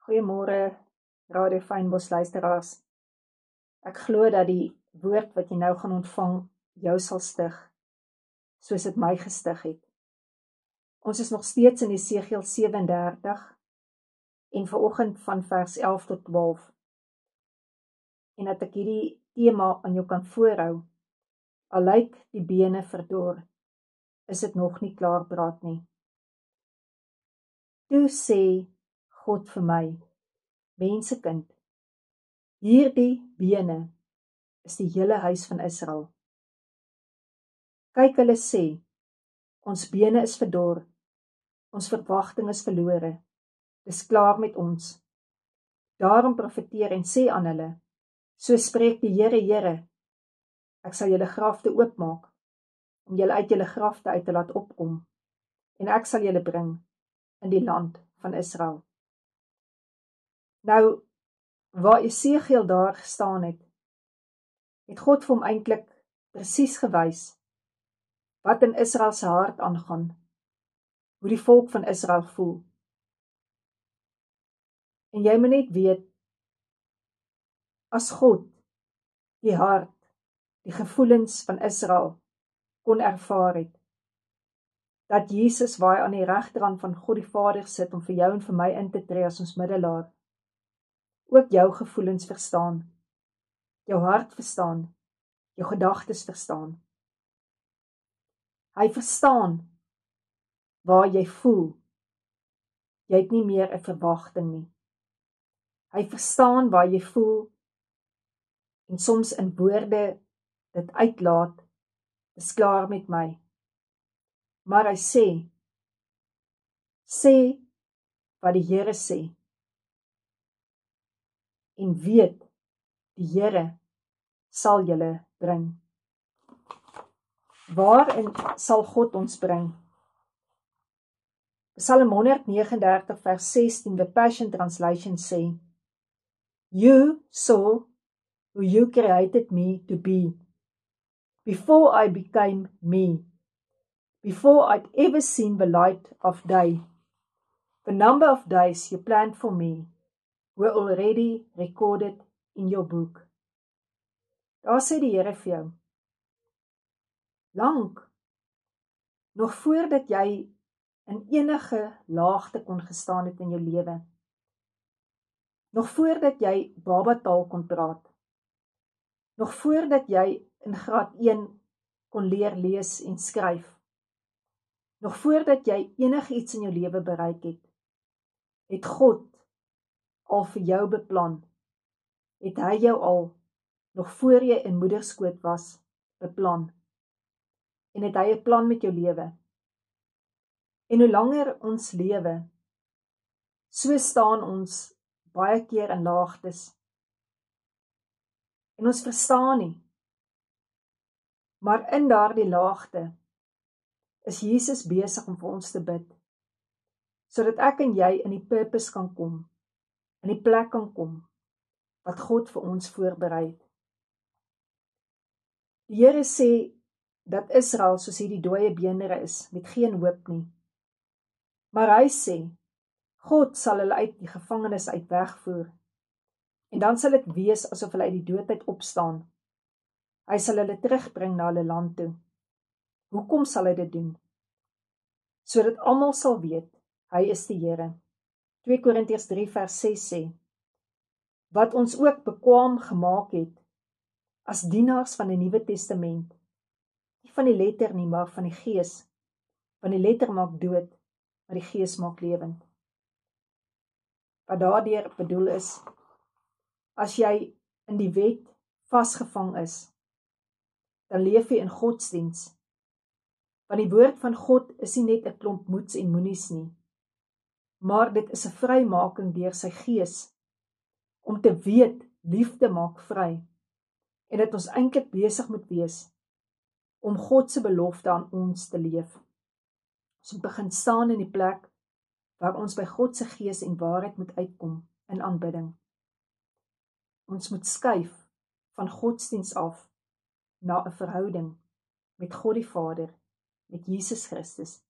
Goeiemôre, Radio Fynbos luisteraars. Ek glo dat die woord wat jy nou gaan ontvang, jou sal stig, soos dit my gestig het. Ons is nog steeds in Esegiel 37 en vanoggend van vers 11 tot 12. En dat ek hierdie tema aan jou kan voorhou, al lyk die bene verdor, is dit nog nie klaar praat nie. Toe sê God vir my, mensekind, hierdie bene is die hele huis van Israel. Kyk, hulle sê, ons bene is verdor, ons verwagting is verlore, dis klaar met ons. Daarom profeteer en sê aan hulle, so spreek die Here, Here, ek sal julle grafte oopmaak, om julle uit julle grafte uit te laat opkom, en ek sal julle bring in die land van Israel. Nou, waar Esegiel daar gestaan het God vir hom eintlik presies gewys wat in Israel se hart aangaan, hoe die volk van Israel voel. En jy moet net weet, as God die hart, die gevoelens van Israel kon ervaar het, dat Jesus waar hy aan die regterhand van God die Vader sit om vir jou en vir my in te tree as ons middelaar, ook jou gevoelens verstaan, jou hart verstaan, jou gedagtes verstaan. Hy verstaan waar jy voel, jy het nie meer 'n verwagting nie. Hy verstaan waar jy voel, en soms in woorde dit uitlaat, dis klaar met my. Maar hy sê wat die Here sê, en weet, die Here sal julle bring. Waarin sal God ons bring? Psalm 139 vers 16, the Passion Translation sê, You saw who you created me to be, before I became me, before I'd ever seen the light of day. The number of days you planned for me were already recorded in your book. Daar sê die Here vir jou, lank, nog voordat jy in enige laagte kon gestaan het in jou lewe, nog voordat jy babataal kon praat, nog voordat jy in graad 1 kon leer lees en skryf, nog voordat jy enigiets in jou lewe bereik het God al vir jou beplan, het hy jou al, nog voor jy in moederskoot was, beplan, en het hy 'n plan met jou lewe. En hoe langer ons lewe, so staan ons baie keer in laagtes, en ons verstaan nie, maar in daardie laagte, is Jesus besig om vir ons te bid, sodat ek en jy in die purpose kan kom, in die plek kan kom, wat God vir ons voorberei het. Die Here sê, dat Israel soos hierdie dooie beendere is, met geen hoop nie. Maar hy sê, God sal hulle uit die gevangenis uit wegvoer, en dan sal dit wees asof hulle uit die dood uit opstaan. Hy sal hulle terugbring na hulle land toe. Hoekom sal hy dit doen? Sodat almal sal weet, hy is die Here. 2 Korintiërs 3 vers 6 sê, wat ons ook bekwaam gemaak het, as dienaars van die Nuwe Testament, nie van die letter nie, maar van die Gees, want die letter maak dood, maar die Gees maak lewend. Wat daardeur bedoel is, as jy in die wet vasgevang is, dan leef jy in godsdiens, want die woord van God is nie net 'n klomp moets en moenies nie, maar dit is 'n vrymaking deur sy Gees, om te weet, liefde maak vry, en dat ons eintlik besig moet wees, om God se belofte aan ons te leef. Ons moet begin staan in die plek, waar ons by God se Gees en waarheid moet uitkom, in aanbidding. Ons moet skuif, van godsdiens af, na 'n verhouding, met God die Vader, met Jesus Christus,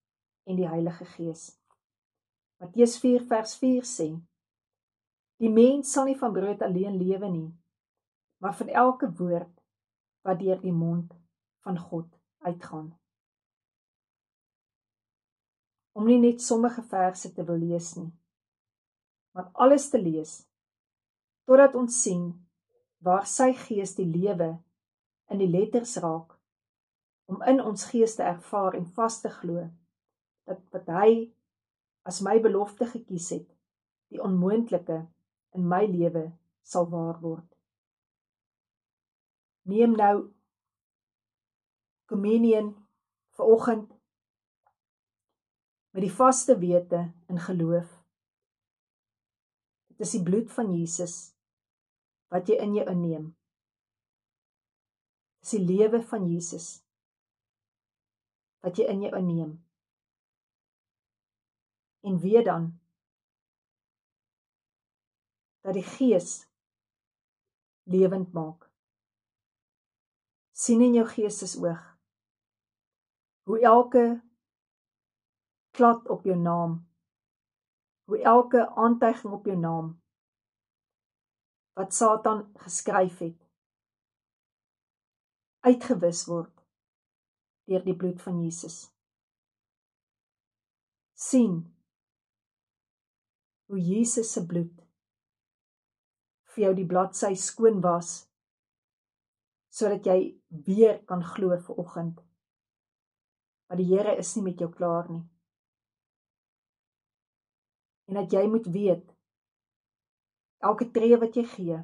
en die Heilige Gees. Matteus 4 vers 4 sê, Die mens sal nie van brood alleen lewe nie, maar van elke woord wat deur die mond van God uitgaan. Om nie net sommige verse te wil lees nie, maar alles te lees, totdat ons sien waar sy gees die lewe in die letters raak, om in ons gees te ervaar en vas te glo, dat wat hy as my belofte gekies het, die onmoontlike in my lewe sal waar word. Neem nou communion vanoggend met die vaste wete in geloof. Dit is die bloed van Jesus wat jy in jou inneem. Dit is die lewe van Jesus wat jy in jou inneem. En weet dan dat die Gees lewend maak. Sien in jou geestesoog hoe elke klad op jou naam, hoe elke aantuiging op jou naam wat Satan geskryf het, uitgewis word deur die bloed van Jesus. Sien hoe Jesus se bloed vir jou die bladsy skoon was, sodat jy weer kan glo vanoggend, maar die Here is nie met jou klaar nie. En dat jy moet weet, elke tree wat jy gee,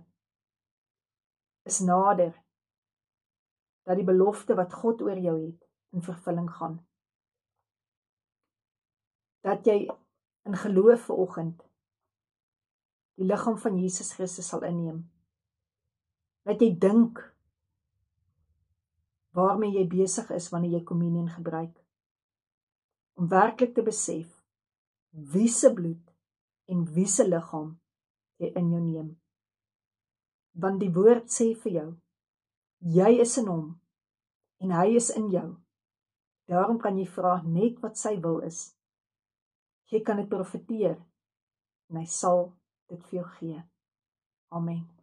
is nader, dat die belofte wat God oor jou het, in vervulling gaan. Dat jy in geloof vanoggend die liggaam van Jesus Christus sal inneem. Dat jy dink waarmee jy besig is wanneer jy communion gebruik. Om werklik te besef wie se bloed en wie se liggaam jy in jou neem. Want die woord sê vir jou, jy is in hom en hy is in jou. Daarom kan jy vra net wat sy wil is. Jy kan dit profeteer en hy sal dit vir jou gee. Amen.